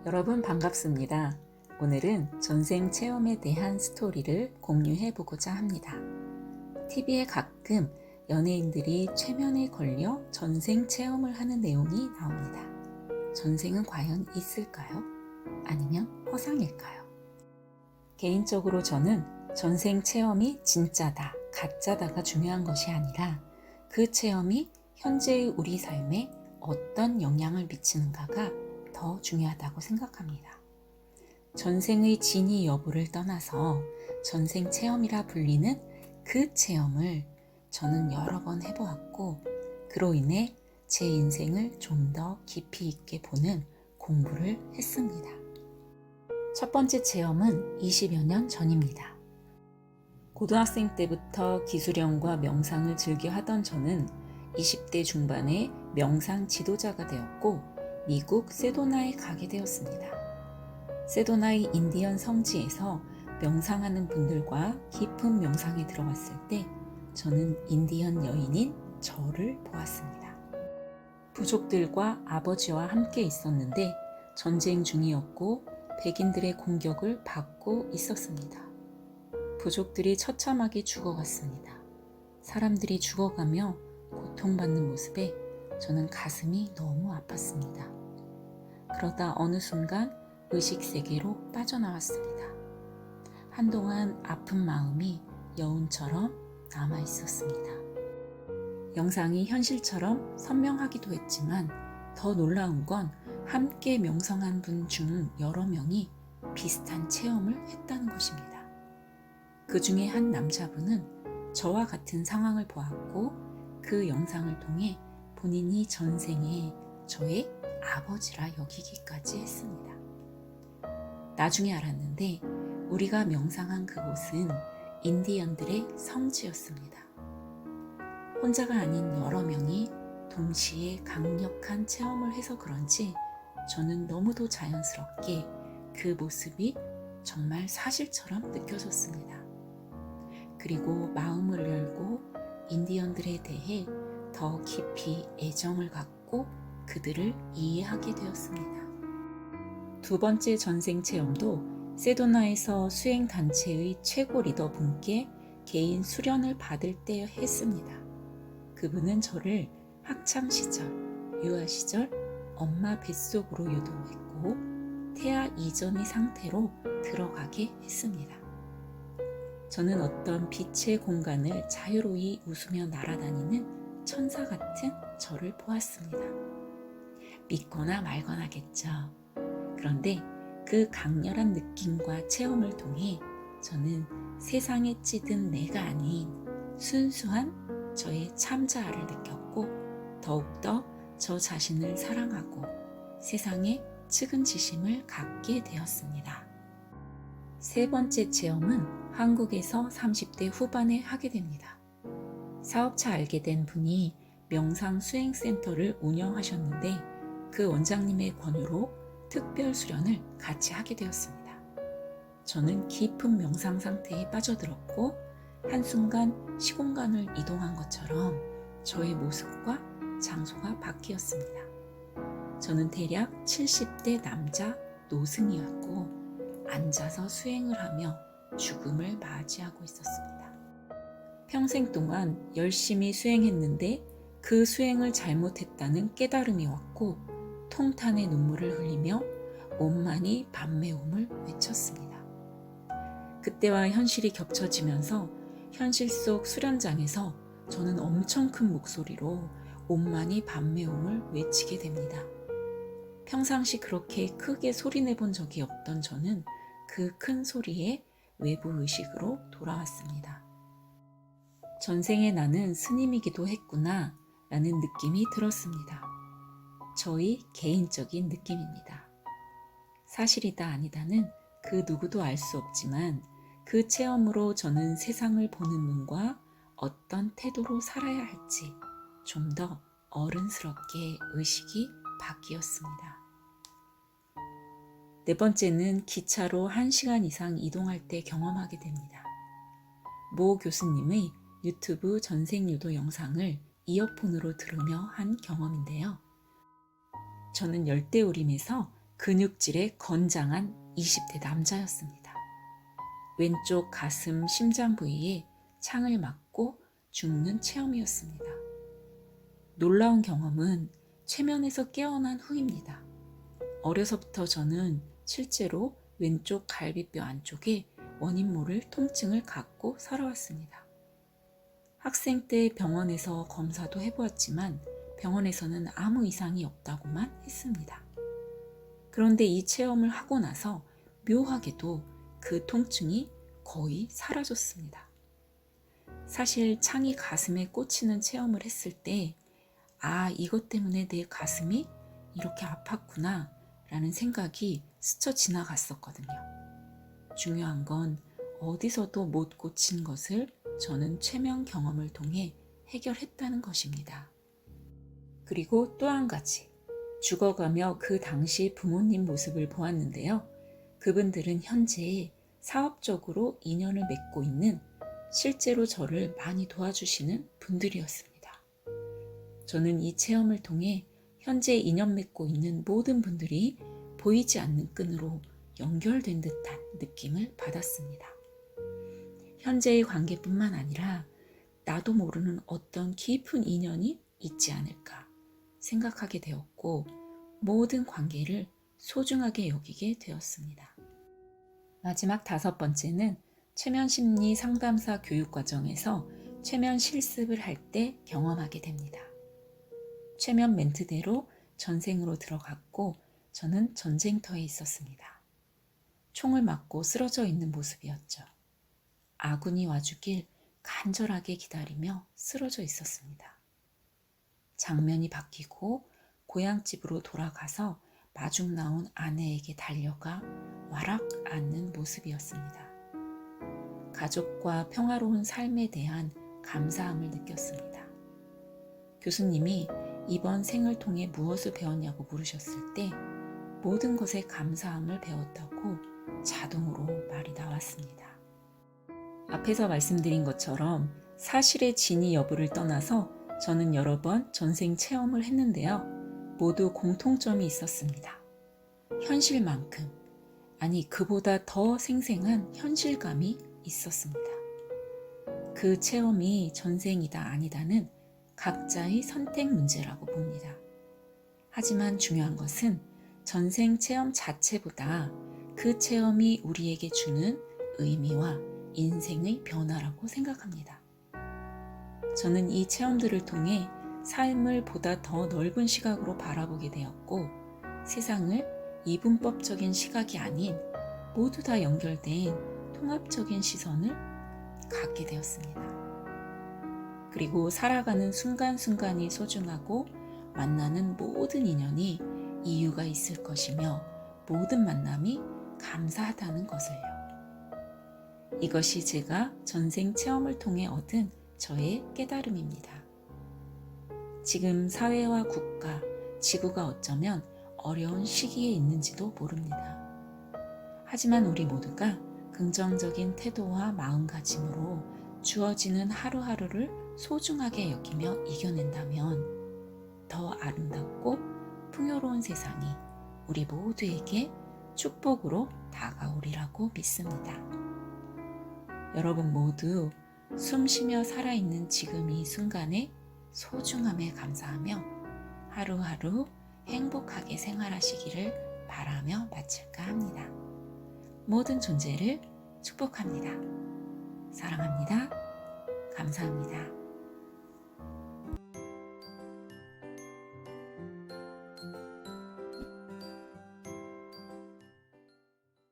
여러분 반갑습니다. 오늘은 전생 체험에 대한 스토리를 공유해 보고자 합니다. TV에 가끔 연예인들이 최면에 걸려 전생 체험을 하는 내용이 나옵니다. 전생은 과연 있을까요? 아니면 허상일까요? 개인적으로 저는 전생 체험이 진짜다, 가짜다가 중요한 것이 아니라 그 체험이 현재의 우리 삶에 어떤 영향을 미치는가가 더 중요하다고 생각합니다. 전생의 진위 여부를 떠나서 전생 체험이라 불리는 그 체험을 저는 여러 번 해보았고, 그로 인해 제 인생을 좀 더 깊이 있게 보는 공부를 했습니다. 첫 번째 체험은 20여 년 전입니다. 고등학생 때부터 기술형과 명상을 즐겨 하던 저는 20대 중반에 명상 지도자가 되었고 미국 세도나에 가게 되었습니다. 세도나의 인디언 성지에서 명상하는 분들과 깊은 명상에 들어갔을 때 저는 인디언 여인인 저를 보았습니다. 부족들과 아버지와 함께 있었는데 전쟁 중이었고 백인들의 공격을 받고 있었습니다. 부족들이 처참하게 죽어갔습니다. 사람들이 죽어가며 고통받는 모습에 저는 가슴이 너무 아팠습니다. 그러다 어느 순간 의식세계로 빠져나왔습니다. 한동안 아픈 마음이 여운처럼 남아 있었습니다. 영상이 현실처럼 선명하기도 했지만 더 놀라운 건 함께 명상한 분 중 여러 명이 비슷한 체험을 했다는 것입니다. 그 중에 한 남자분은 저와 같은 상황을 보았고 그 영상을 통해 본인이 전생에 저의 아버지라 여기기까지 했습니다. 나중에 알았는데 우리가 명상한 그곳은 인디언들의 성지였습니다. 혼자가 아닌 여러 명이 동시에 강력한 체험을 해서 그런지 저는 너무도 자연스럽게 그 모습이 정말 사실처럼 느껴졌습니다. 그리고 마음을 열고 인디언들에 대해 더 깊이 애정을 갖고 그들을 이해하게 되었습니다. 두 번째 전생 체험도 세도나에서 수행단체의 최고 리더분께 개인 수련을 받을 때 했습니다. 그분은 저를 학창시절, 유아시절 엄마 뱃속으로 유도했고 태아 이전의 상태로 들어가게 했습니다. 저는 어떤 빛의 공간을 자유로이 웃으며 날아다니는 천사 같은 저를 보았습니다. 믿거나 말거나겠죠. 그런데 그 강렬한 느낌과 체험을 통해 저는 세상에 찌든 내가 아닌 순수한 저의 참자아를 느꼈고 더욱더 저 자신을 사랑하고 세상에 측은지심을 갖게 되었습니다. 세 번째 체험은 한국에서 30대 후반에 하게 됩니다. 사업차 알게 된 분이 명상 수행센터를 운영하셨는데 그 원장님의 권유로 특별 수련을 같이 하게 되었습니다. 저는 깊은 명상 상태에 빠져들었고 한순간 시공간을 이동한 것처럼 저의 모습과 장소가 바뀌었습니다. 저는 대략 70대 남자 노승이었고 앉아서 수행을 하며 죽음을 맞이하고 있었습니다. 평생 동안 열심히 수행했는데 그 수행을 잘못했다는 깨달음이 왔고 통탄의 눈물을 흘리며 온만이 밤매움을 외쳤습니다. 그때와 현실이 겹쳐지면서 현실 속 수련장에서 저는 엄청 큰 목소리로 온만이 밤매움을 외치게 됩니다. 평상시 그렇게 크게 소리내본 적이 없던 저는 그 큰 소리에 외부 의식으로 돌아왔습니다. 전생에 나는 스님이기도 했구나 라는 느낌이 들었습니다. 저의 개인적인 느낌입니다. 사실이다 아니다는 그 누구도 알 수 없지만 그 체험으로 저는 세상을 보는 눈과 어떤 태도로 살아야 할지 좀 더 어른스럽게 의식이 바뀌었습니다. 네 번째는 기차로 1시간 이상 이동할 때 경험하게 됩니다. 모 교수님의 유튜브 전생유도 영상을 이어폰으로 들으며 한 경험인데요. 저는 열대우림에서 근육질의 건장한 20대 남자였습니다. 왼쪽 가슴 심장 부위에 창을 맞고 죽는 체험이었습니다. 놀라운 경험은 최면에서 깨어난 후입니다. 어려서부터 저는 실제로 왼쪽 갈비뼈 안쪽에 원인 모를 통증을 갖고 살아왔습니다. 학생 때 병원에서 검사도 해보았지만 병원에서는 아무 이상이 없다고만 했습니다. 그런데 이 체험을 하고 나서 묘하게도 그 통증이 거의 사라졌습니다. 사실 창이 가슴에 꽂히는 체험을 했을 때 이것 때문에 내 가슴이 이렇게 아팠구나 라는 생각이 스쳐 지나갔었거든요. 중요한 건 어디서도 못 고친 것을 저는 최면 경험을 통해 해결했다는 것입니다. 그리고 또 한 가지, 죽어가며 그 당시 부모님 모습을 보았는데요. 그분들은 현재 사업적으로 인연을 맺고 있는, 실제로 저를 많이 도와주시는 분들이었습니다. 저는 이 체험을 통해 현재 인연 맺고 있는 모든 분들이 보이지 않는 끈으로 연결된 듯한 느낌을 받았습니다. 현재의 관계뿐만 아니라 나도 모르는 어떤 깊은 인연이 있지 않을까 생각하게 되었고, 모든 관계를 소중하게 여기게 되었습니다. 마지막 5번째는 최면심리 상담사 교육과정에서 최면 실습을 할 때 경험하게 됩니다. 최면 멘트대로 전생으로 들어갔고 저는 전쟁터에 있었습니다. 총을 맞고 쓰러져 있는 모습이었죠. 아군이 와주길 간절하게 기다리며 쓰러져 있었습니다. 장면이 바뀌고 고향집으로 돌아가서 마중 나온 아내에게 달려가 와락 앉는 모습이었습니다. 가족과 평화로운 삶에 대한 감사함을 느꼈습니다. 교수님이 이번 생을 통해 무엇을 배웠냐고 물으셨을 때 모든 것에 감사함을 배웠다고 자동으로 말이 나왔습니다. 앞에서 말씀드린 것처럼 사실의 진위 여부를 떠나서 저는 여러 번 전생 체험을 했는데요. 모두 공통점이 있었습니다. 현실만큼, 아니 그보다 더 생생한 현실감이 있었습니다. 그 체험이 전생이다 아니다는 각자의 선택 문제라고 봅니다. 하지만 중요한 것은 전생 체험 자체보다 그 체험이 우리에게 주는 의미와 인생의 변화라고 생각합니다. 저는 이 체험들을 통해 삶을 보다 더 넓은 시각으로 바라보게 되었고, 세상을 이분법적인 시각이 아닌 모두 다 연결된 통합적인 시선을 갖게 되었습니다. 그리고 살아가는 순간순간이 소중하고 만나는 모든 인연이 이유가 있을 것이며 모든 만남이 감사하다는 것을요. 이것이 제가 전생 체험을 통해 얻은 저의 깨달음입니다. 지금 사회와 국가, 지구가 어쩌면 어려운 시기에 있는지도 모릅니다. 하지만 우리 모두가 긍정적인 태도와 마음가짐으로 주어지는 하루하루를 소중하게 여기며 이겨낸다면 더 아름답고 풍요로운 세상이 우리 모두에게 축복으로 다가오리라고 믿습니다. 여러분 모두 숨 쉬며 살아있는 지금 이 순간의 소중함에 감사하며 하루하루 행복하게 생활하시기를 바라며 마칠까 합니다. 모든 존재를 축복합니다. 사랑합니다. 감사합니다.